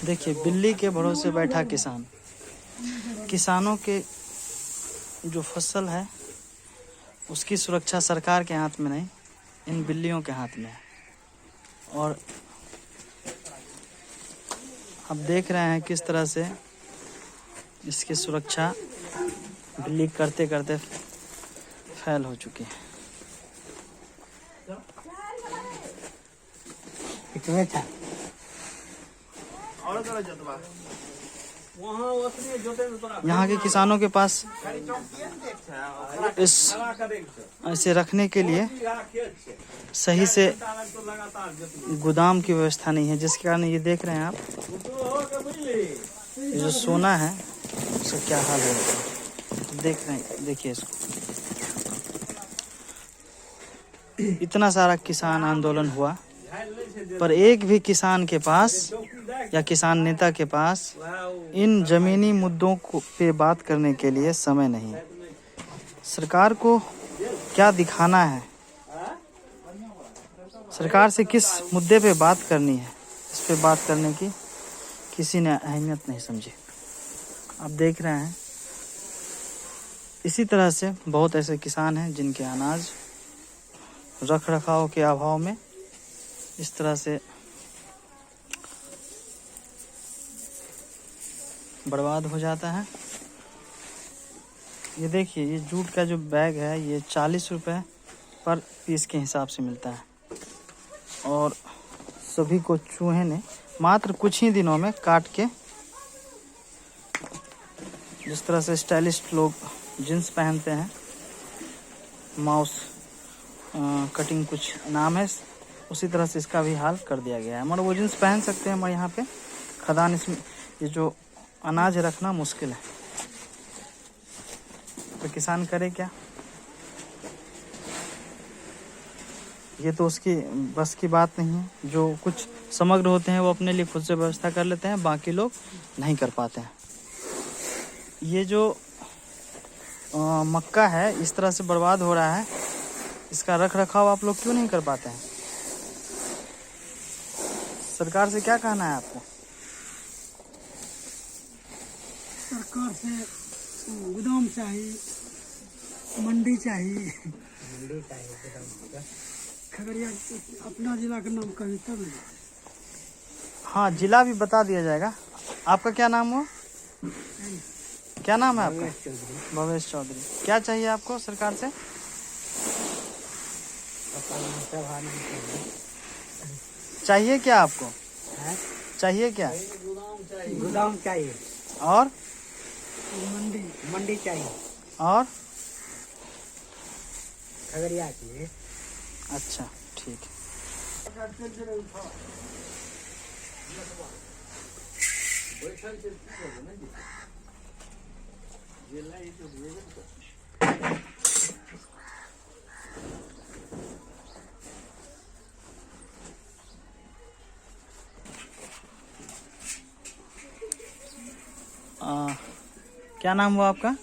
देखिए, बिल्ली के भरोसे बैठा किसान। किसानों के जो फसल है उसकी सुरक्षा सरकार के हाथ में नहीं, इन बिल्लियों के हाथ में है। और आप देख रहे हैं किस तरह से इसकी सुरक्षा बिल्ली करते करते फैल हो चुकी है। यहाँ के किसानों के पास इस ऐसे रखने के लिए सही से गोदाम की व्यवस्था नहीं है, जिसके कारण ये देख रहे हैं आप, ये जो सोना है उसका क्या हाल है। तो देख रहे हैं, देखिए इसको। इतना सारा किसान आंदोलन हुआ पर एक भी किसान के पास या किसान नेता के पास इन जमीनी मुद्दों को पे बात करने के लिए समय नहीं। सरकार को क्या दिखाना है, सरकार से किस मुद्दे पे बात करनी है, इस पे बात करने की किसी ने अहमियत नहीं समझी। आप देख रहे हैं इसी तरह से बहुत ऐसे किसान हैं जिनके अनाज रख रखाव के अभाव में इस तरह से बर्बाद हो जाता है। ये देखिए, ये जूट का जो बैग है ये 40 रुपए पर पीस के हिसाब से मिलता है। और सभी को चूहे ने मात्र कुछ ही दिनों में काट के, जिस तरह से स्टाइलिस्ट लोग जींस पहनते हैं, माउस कटिंग कुछ नाम है, उसी तरह से इसका भी हाल कर दिया गया है। मगर वो जींस पहन सकते हैं, मगर यहाँ पे खदान, इसमें ये जो अनाज रखना मुश्किल है, तो किसान करे क्या? ये तो उसकी बस की बात नहीं है। जो कुछ समग्र होते हैं वो अपने लिए खुद से व्यवस्था कर लेते हैं, बाकी लोग नहीं कर पाते हैं। ये जो मक्का है इस तरह से बर्बाद हो रहा है, इसका रख रखाव आप लोग क्यों नहीं कर पाते हैं? सरकार से क्या कहना है आपको? सरकार से गोदाम चाहिए, मंडी चाहिए। खगड़िया अपना जिला का नाम कभी तब नहीं। हाँ, जिला भी बता दिया जाएगा। आपका क्या नाम हुआ? क्या नाम है आपका? भवेश चौधरी। क्या चाहिए आपको सरकार से? चाहिए क्या आपको? चाहिए क्या? गोदाम चाहिए और मंडी चाहिए और खगड़िया की। अच्छा, ठीक है। क्या नाम हुआ आपका?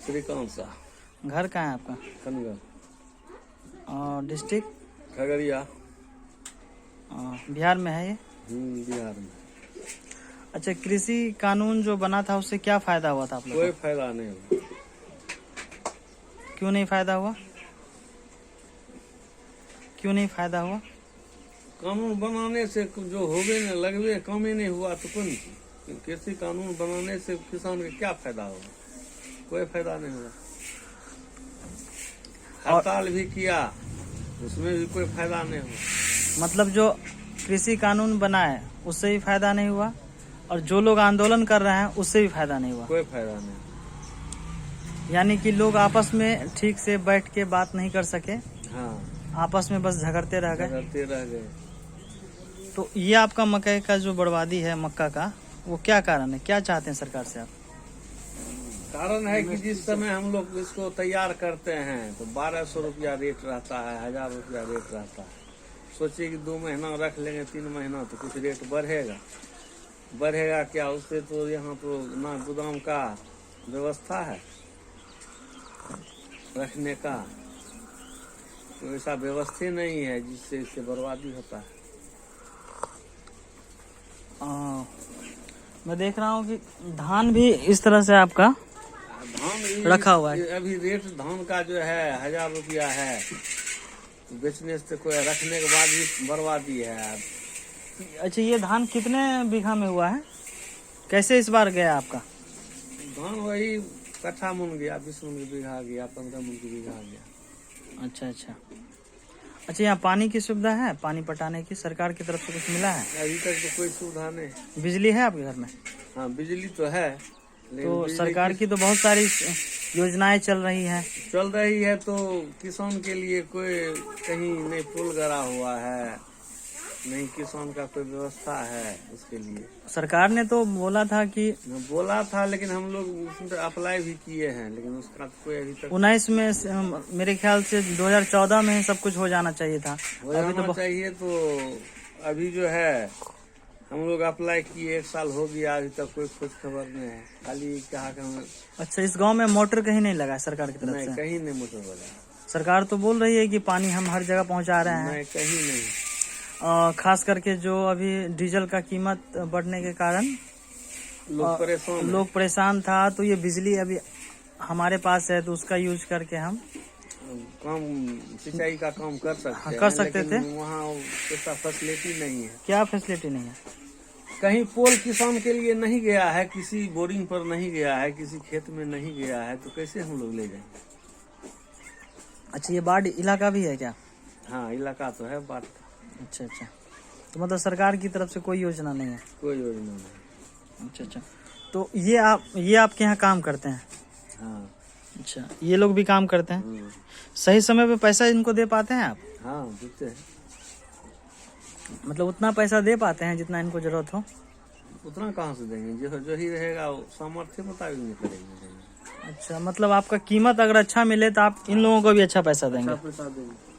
श्रीकांत शाह। घर कहाँ है आपका? कनगर। और डिस्ट्रिक्ट? खगड़िया। बिहार में है ये? बिहार में। अच्छा, कृषि कानून जो बना था उससे क्या फायदा हुआ था आप लोग को? कोई फायदा नहीं हुआ। क्यों नहीं फायदा हुआ? क्यों नहीं फायदा हुआ? कानून बनाने से जो होवे न लगवे काम ही नहीं हुआ तो कौन? कृषि कानून बनाने से किसान का क्या फायदा होगा? कोई फायदा नहीं हुआ। हड़ताल भी किया, उसमें भी कोई फायदा नहीं हुआ। मतलब जो कृषि कानून बना है उससे भी फायदा नहीं हुआ, और जो लोग आंदोलन कर रहे हैं उससे भी फायदा नहीं हुआ। कोई फायदा नहीं। यानी कि लोग आपस में ठीक से बैठ के बात नहीं कर सके। हाँ, आपस में बस झगड़ते रह गए। झगड़ते रह गए। तो ये आपका मकई का जो बर्बादी है मक्का का, वो क्या कारण है? क्या चाहते हैं सरकार से आप? कारण है कि जिस समय हम लोग इसको तैयार करते हैं तो 1200 रुपया रेट रहता है, 1000 रुपया रेट रहता है। सोचिए कि 2 महीना रख लेंगे, 3 महीना, तो कुछ रेट बढ़ेगा क्या? उससे तो यहाँ तो ना गोदाम का व्यवस्था है रखने का, तो ऐसा व्यवस्था नहीं है जिससे इससे बर्बादी होता है। मैं देख रहा हूँ कि धान भी इस तरह से आपका धान रखा हुआ है। अभी रेट धान का जो है 1000 रुपया है, बेचने से कोई रखने के बाद भी बर्बादी है। अच्छा, ये धान कितने बीघा में हुआ है, कैसे इस बार गया आपका? धान वही कट्ठा मन गया, 20 मन की बीघा गया, 15 मन की बीघा गया। अच्छा अच्छा अच्छा, यहाँ पानी की सुविधा है, पानी पटाने की सरकार की तरफ से कुछ मिला है? अभी तक तो कोई सुविधा नहीं। बिजली है आपके घर में? हाँ, बिजली तो है, लेकिन तो बिजली सरकार की तो बहुत सारी योजनाएं चल रही हैं। चल रही है, तो किसान के लिए कोई कहीं नहीं पुल गड़ा हुआ है, नहीं किसान का कोई व्यवस्था है उसके लिए। सरकार ने तो बोला था कि बोला था, लेकिन हम लोग उसमें अप्लाई भी किए हैं, लेकिन उसका कोई अभी तक 19 में मेरे ख्याल से 2014 में ही सब कुछ हो जाना चाहिए था। हो जाना चाहिए। तो अभी जो है हम लोग अप्लाई किए, 1 साल हो गया, अभी तक कोई खोज खबर नहीं है। खाली कहा कि हम अच्छा, इस गांव में मोटर कहीं नहीं लगा सरकार की तरफ नहीं, से? कहीं नहीं मोटर लगा। सरकार तो बोल रही है कि पानी हम हर जगह पहुंचा रहे हैं। नहीं, कहीं नहीं। खास करके जो अभी डीजल का कीमत बढ़ने के कारण लोग परेशान था, तो ये बिजली अभी हमारे पास है, तो उसका यूज करके हम काम सिंचाई का काम कर सकते हैं। कर सकते थे। वहाँ ऐसा फैसिलिटी नहीं है। क्या फैसिलिटी नहीं है? कहीं पोल किसान के लिए नहीं गया है, किसी बोरिंग पर नहीं गया है, किसी खेत में नहीं गया है, तो कैसे हम लोग ले जाएंगे? अच्छा, ये बाढ़ इलाका भी है क्या? हाँ, इलाका तो है बाढ़ का। अच्छा अच्छा, तो मतलब सरकार की तरफ से कोई योजना नहीं है? कोई योजना नहीं। अच्छा अच्छा, तो ये आपके यहाँ काम करते हैं? हाँ। अच्छा, ये लोग भी काम करते हैं? सही समय पे पैसा इनको दे पाते हैं आप? हाँ, देते हैं। मतलब उतना पैसा दे पाते हैं जितना इनको जरूरत हो? उतना कहाँ से देंगे, जो ही रहेगा वो सामर्थ्य मुताबिक नहीं करेंगे। अच्छा, मतलब आपका कीमत अगर अच्छा मिले तो आप इन लोगों को भी अच्छा पैसा देंगे? अच्छा पैसा देंगे।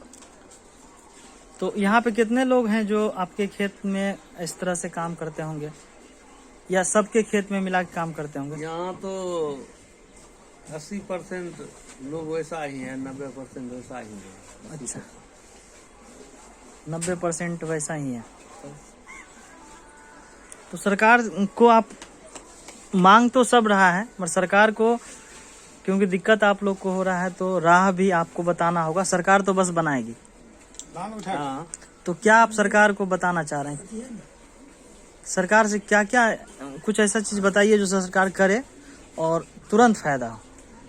तो यहाँ पे कितने लोग हैं जो आपके खेत में इस तरह से काम करते होंगे, या सबके खेत में मिला के काम करते होंगे? यहाँ तो 80% लोग वैसा ही है, 90% वैसा ही है। अच्छा, 90% वैसा ही है। तो सरकार को आप मांग तो सब रहा है, मगर सरकार को क्योंकि दिक्कत आप लोग को हो रहा है, तो राह भी आपको बताना होगा। सरकार तो बस बनाएगी। हाँ, तो क्या आप सरकार को बताना चाह रहे हैं? सरकार से क्या क्या कुछ ऐसा चीज बताइए जो सरकार करे और तुरंत फायदा हो।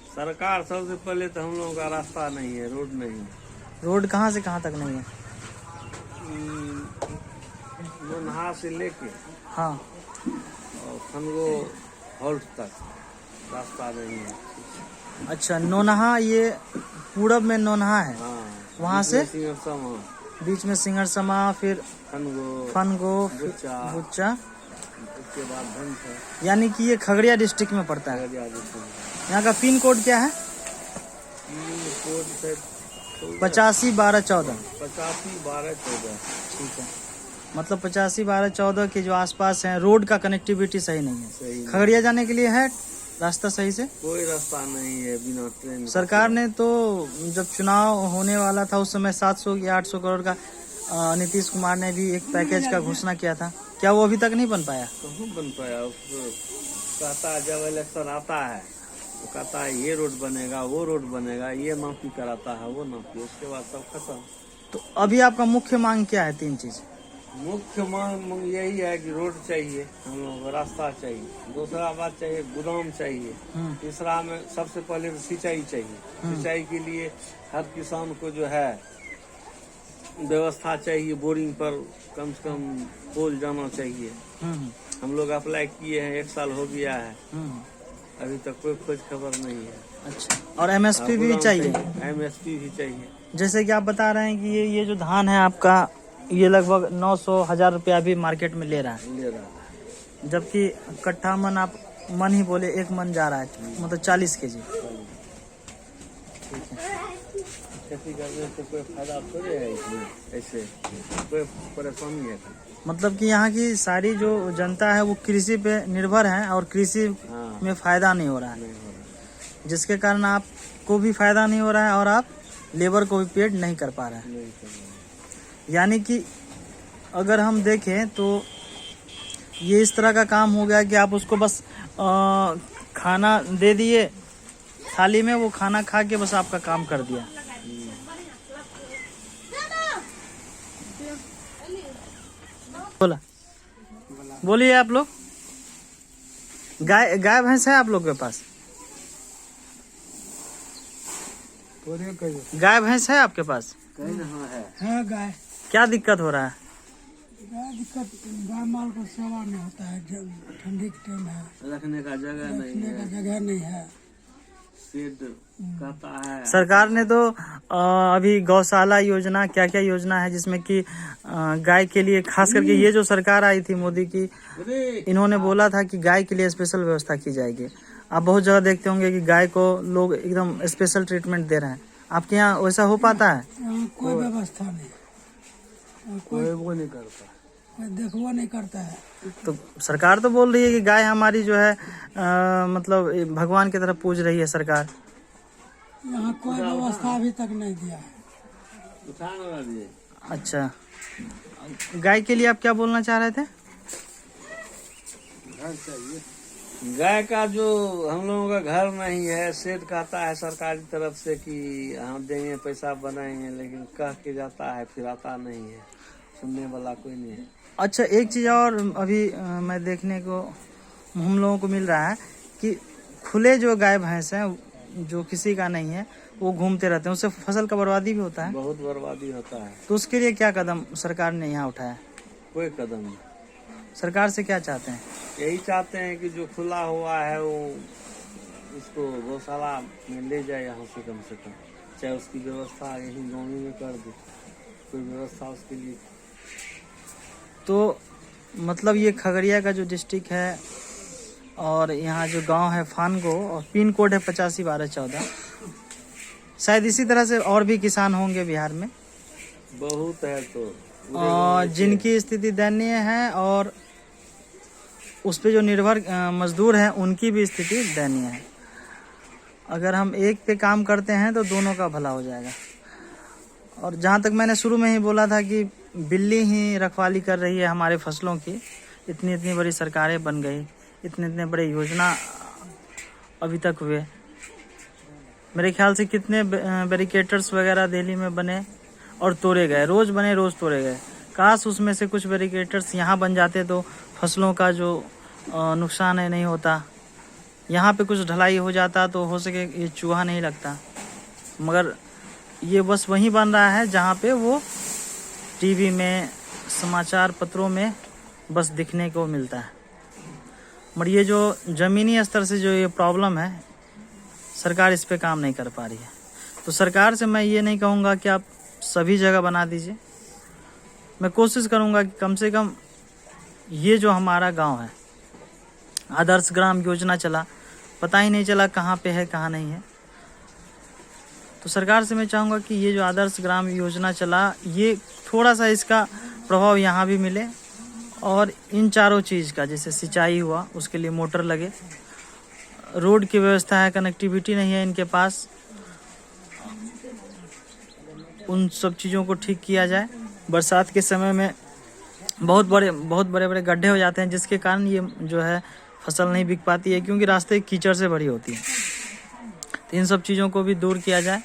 सरकार सबसे पहले तो हम लोगों का रास्ता नहीं है, रोड नहीं है। रोड कहाँ से कहाँ तक नहीं है? नोनहा से लेके हाँ, और खनगो हॉल्ट तक रास्ता नहीं है। अच्छा, नोनहा ये पूरब में नोनहा है, हाँ, वहाँ से सिंगरसमा, बीच में सिंगरसमा, फिर फनगो, बुच्चा, उसके बाद भंस है। यानी कि ये खगड़िया डिस्ट्रिक्ट में पड़ता है। यहाँ का पिन कोड क्या है? कोड से 851214। 851214। ठीक है, मतलब 851214 के जो आसपास हैं, रोड का कनेक्टिविटी सही नहीं है। सही नहीं। खगड़िया जाने के लिए है रास्ता सही से? कोई रास्ता नहीं है बिना ट्रेन। सरकार ने तो जब चुनाव होने वाला था उस समय 700 या 800 करोड़ का नीतीश कुमार ने भी एक पैकेज का घोषणा किया था, क्या वो अभी तक नहीं बन पाया? कहाँ बन पाया? उसको कहता है जब इलेक्शन आता है तो कहता है ये रोड बनेगा, वो रोड बनेगा, ये नापी कराता है, वो नापी, उसके बाद सब खत्म। तो अभी आपका मुख्य मांग क्या है? 3 चीज। मुख्य मांग यही है कि रोड चाहिए, हम लोगों को रास्ता चाहिए, दूसरा बात चाहिए गोदाम चाहिए, तीसरा में सबसे पहले तो सिंचाई चाहिए। सिंचाई के लिए हर किसान को जो है व्यवस्था चाहिए, बोरिंग पर कम से कम पोल जाना चाहिए। हम लोग अप्लाई किए हैं, 1 साल हो गया है, अभी तक कोई खोज खबर नहीं है। अच्छा, और एमएसपी भी चाहिए? एमएसपी भी चाहिए। जैसे कि आप बता रहे हैं कि ये जो धान है आपका, ये लगभग 900-1000 रुपया भी मार्केट में ले रहा है, जबकि कट्ठा मन आप मन ही बोले 1 मन जा रहा है, मतलब 40 kg। खेती करने से कोई फायदा थोड़े है इसमें, ऐसे कोई परेशानी है? मतलब कि यहाँ की सारी जो जनता है वो कृषि पे निर्भर है, और कृषि में फायदा नहीं हो रहा है, जिसके कारण आपको भी फायदा नहीं हो रहा है और आप लेबर को भी पेड नहीं कर पा रहे हैं। यानी कि अगर हम देखें तो ये इस तरह का काम हो गया कि आप उसको बस खाना दे दिए थाली में, वो खाना खा के बस आपका काम कर दिया। बोला बोलिए आप लोग। गाय भैंस है आप लोग के पास? गाय भैंस है आपके पास? है गाय। क्या दिक्कत हो रहा है? गाय दिक्कत, गाय माल को सेवा नहीं होता है, ठंडी के टाइम है, रखने का जगह नहीं रखने का है, जगह नहीं है। शेड कहता है। सरकार ने तो अभी गौशाला योजना, क्या क्या योजना है जिसमें कि गाय के लिए खास करके, ये जो सरकार आई थी मोदी की, इन्होंने बोला था कि गाय के लिए स्पेशल व्यवस्था की जाएगी। आप बहुत जगह देखते होंगे कि गाय को लोग एकदम स्पेशल ट्रीटमेंट दे रहे हैं। आपके यहाँ वैसा हो पाता है? यहाँ कोई व्यवस्था नहीं, कोई वो नहीं करता, कोई देखो नहीं करता है। तो सरकार तो बोल रही है कि गाय हमारी जो है मतलब भगवान की तरह पूज रही है सरकार। यहाँ कोई व्यवस्था अभी तक नहीं दिया है। उठाने दिए। अच्छा, गाय के लिए आप क्या बोलना चाह रहे थे? गाय का जो हम लोगों का घर नहीं है, शेड कहता है सरकार की तरफ से कि हम देंगे, पैसा बनाएंगे, लेकिन कह के जाता है फिर आता नहीं है, सुनने वाला कोई नहीं है। अच्छा, एक चीज़ और अभी मैं देखने को हम लोगों को मिल रहा है कि खुले जो गाय भैंस हैं, जो किसी का नहीं है, वो घूमते रहते हैं, उससे फसल का बर्बादी भी होता है। बहुत बर्बादी होता है। तो उसके लिए क्या कदम सरकार ने यहाँ उठाया? कोई कदम नहीं। सरकार से क्या चाहते हैं? यही चाहते हैं कि जो खुला हुआ है वो उसको गौशाला में ले जाए यहाँ से कम, चाहे उसकी व्यवस्था यही गाँव में कर दे, कोई व्यवस्था उसके लिए। तो मतलब ये खगड़िया का जो डिस्ट्रिक्ट है और यहाँ जो गांव है फानगो, और पिन कोड है 851214। शायद इसी तरह से और भी किसान होंगे बिहार में, बहुत है। तो जिनकी स्थिति दयनीय है, और उस पे जो निर्भर मजदूर हैं उनकी भी स्थिति दयनीय है। अगर हम एक पे काम करते हैं तो दोनों का भला हो जाएगा। और जहाँ तक मैंने शुरू में ही बोला था कि बिल्ली ही रखवाली कर रही है हमारे फसलों की, इतनी इतनी बड़ी सरकारें बन गई, इतने इतने बड़े योजना अभी तक हुए। मेरे ख्याल से कितने बैरिकेड्स वगैरह दिल्ली में बने और तोड़े गए, रोज़ बने रोज़ तोड़े गए। काश उसमें से कुछ बैरिकेड्स यहाँ बन जाते तो फसलों का जो नुकसान है नहीं होता। यहाँ पे कुछ ढलाई हो जाता तो हो सके ये चूहा नहीं लगता, मगर ये बस वहीं बन रहा है जहाँ पे वो टीवी में, समाचार पत्रों में बस दिखने को मिलता है। मगर ये जो ज़मीनी स्तर से जो ये प्रॉब्लम है, सरकार इस पे काम नहीं कर पा रही है। तो सरकार से मैं ये नहीं कहूँगा कि आप सभी जगह बना दीजिए, मैं कोशिश करूँगा कि कम से कम ये जो हमारा गांव है, आदर्श ग्राम योजना चला, पता ही नहीं चला कहाँ पे है कहाँ नहीं है। तो सरकार से मैं चाहूँगा कि ये जो आदर्श ग्राम योजना चला, ये थोड़ा सा इसका प्रभाव यहाँ भी मिले, और इन चारों चीज़ का, जैसे सिंचाई हुआ उसके लिए मोटर लगे, रोड की व्यवस्था है, कनेक्टिविटी नहीं है इनके पास, उन सब चीज़ों को ठीक किया जाए। बरसात के समय में बहुत बड़े गड्ढे हो जाते हैं, जिसके कारण ये जो है फसल नहीं बिक पाती है, क्योंकि रास्ते कीचड़ से भरी होती है। तो इन सब चीज़ों को भी दूर किया जाए।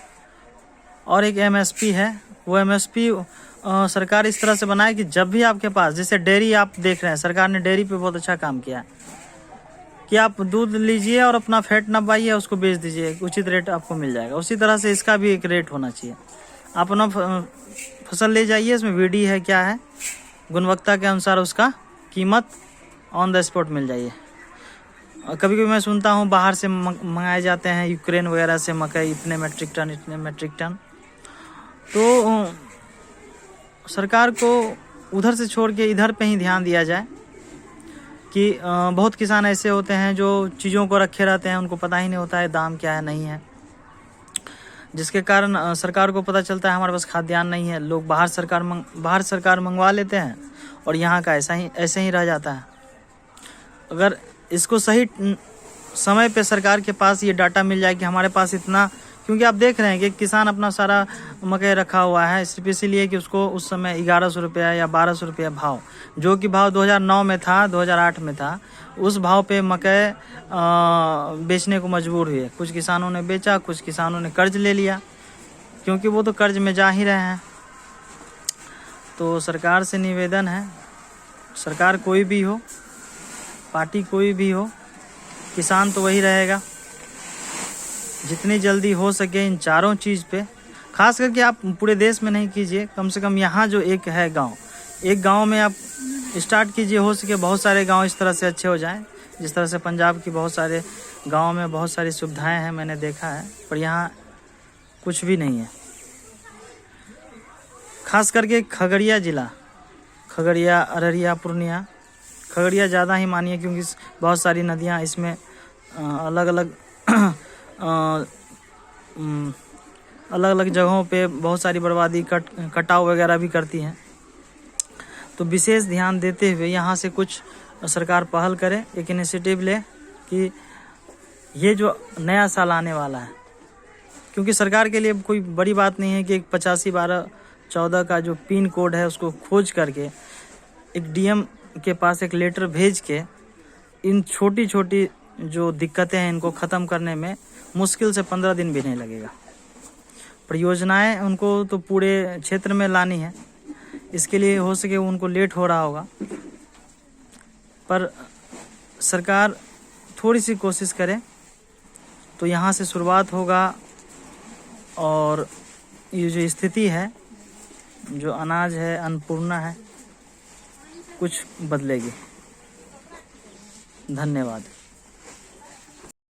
और एक MSP है, वो MSP सरकार इस तरह से बनाए कि जब भी आपके पास, जैसे डेयरी आप देख रहे हैं, सरकार ने डेयरी पे बहुत अच्छा काम किया कि आप दूध लीजिए और अपना फैट नपाइए, उसको बेच दीजिए, उचित रेट आपको मिल जाएगा। उसी तरह से इसका भी एक रेट होना चाहिए। आप अपना फसल ले जाइए, इसमें VD है क्या है, गुणवत्ता के अनुसार उसका कीमत ऑन द स्पॉट मिल जाइए। कभी कभी मैं सुनता हूँ बाहर से मंगाए जाते हैं, यूक्रेन वगैरह से मकई, इतने मेट्रिक टन। तो सरकार को उधर से छोड़ के इधर पे ही ध्यान दिया जाए कि बहुत किसान ऐसे होते हैं जो चीज़ों को रखे रहते हैं, उनको पता ही नहीं होता है दाम क्या है नहीं है, जिसके कारण सरकार को पता चलता है हमारे पास खाद्यान्न नहीं है। लोग बाहर सरकार मंगवा लेते हैं और यहाँ का ऐसे ही रह जाता है। अगर इसको सही समय पे सरकार के पास ये डाटा मिल जाए कि हमारे पास इतना क्योंकि आप देख रहे हैं कि किसान अपना सारा मकई रखा हुआ है सिर्फ इसीलिए कि उसको उस समय 1100 रुपया या 1200 रुपया भाव, जो कि भाव 2009 में था, 2008 में था, उस भाव पे मकई बेचने को मजबूर हुए। कुछ किसानों ने बेचा, कुछ किसानों ने कर्ज ले लिया, क्योंकि वो तो कर्ज में जा ही रहे हैं। तो सरकार से निवेदन है, सरकार कोई भी हो, पार्टी कोई भी हो, किसान तो वही रहेगा। जितनी जल्दी हो सके इन चारों चीज़ पे, खास करके आप पूरे देश में नहीं कीजिए, कम से कम यहाँ जो एक है गांव, एक गांव में आप स्टार्ट कीजिए। हो सके बहुत सारे गांव इस तरह से अच्छे हो जाएं, जिस तरह से पंजाब की बहुत सारे गांव में बहुत सारी सुविधाएं हैं, मैंने देखा है, पर यहाँ कुछ भी नहीं है। खास करके खगड़िया ज़िला, खगड़िया, अररिया, पूर्णिया, खगड़िया ज़्यादा ही मानिए, क्योंकि बहुत सारी नदियाँ इसमें अलग अलग जगहों पे बहुत सारी बर्बादी, कटाव वगैरह भी करती हैं। तो विशेष ध्यान देते हुए यहाँ से कुछ सरकार पहल करे, एक इनिशिएटिव ले कि ये जो नया साल आने वाला है, क्योंकि सरकार के लिए कोई बड़ी बात नहीं है कि एक 851214 का जो पिन कोड है उसको खोज करके एक डीएम के पास एक लेटर भेज के इन छोटी छोटी जो दिक्कतें हैं इनको ख़त्म करने में मुश्किल से 15 दिन भी नहीं लगेगा। परियोजनाएं उनको तो पूरे क्षेत्र में लानी है, इसके लिए हो सके उनको लेट हो रहा होगा, पर सरकार थोड़ी सी कोशिश करे तो यहाँ से शुरुआत होगा और ये जो स्थिति है, जो अनाज है, अन्नपूर्णा है, कुछ बदलेगी। धन्यवाद।